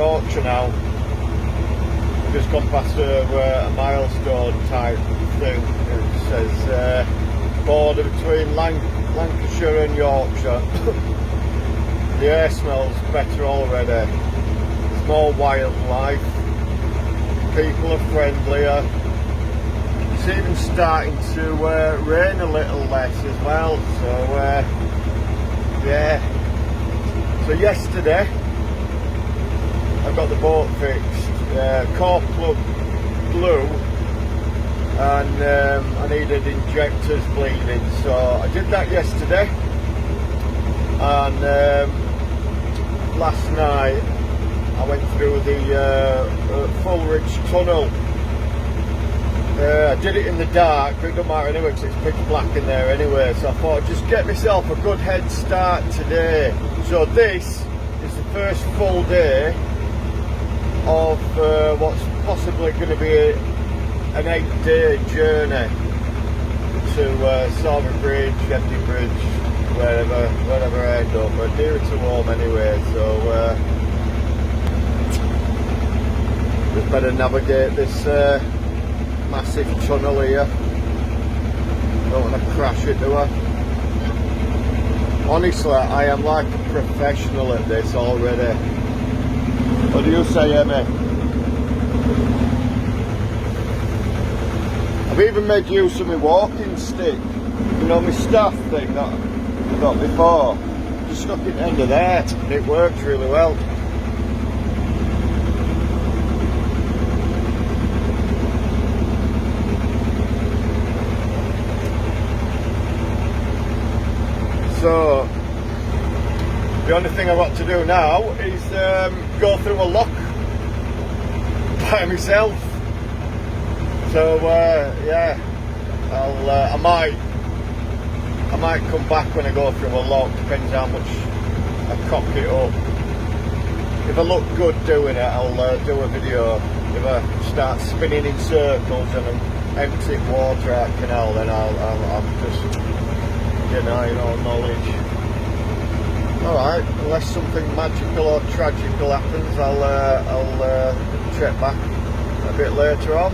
Yorkshire now. Just gone past a milestone type thing. It says border between Lancashire and Yorkshire. The air smells better already. There's more wildlife. People are friendlier. It's even starting to rain a little less as well. So yeah. So yesterday I got the boat fixed. Core plug blew, and I needed injectors bleeding. So I did that yesterday, and last night I went through the Fulridge tunnel. I did it in the dark, but it doesn't matter anyway because it's pitch black in there anyway. So I thought I'd just get myself a good head start today. So this is the first full day of what's possibly going to be an 8-day journey to Salford Bridge, Empty Bridge, wherever I end up, but nearer to home anyway. So just better navigate this massive tunnel here. Don't want to crash into her. Honestly, I am like a professional at this already. What do you say, Emmy? I've even made use of my walking stick. You know, my staff thing that I got before. Just stuck it under there and it works really well. So the only thing I've got to do now is go through a lock by myself. So yeah, I might come back when I go through a lock. Depends how much I cock it up. If I look good doing it, I'll do a video. If I start spinning in circles and I'm emptying water out the canal, then I'm just denying all knowledge. Alright, unless something magical or tragical happens, I'll check back a bit later on.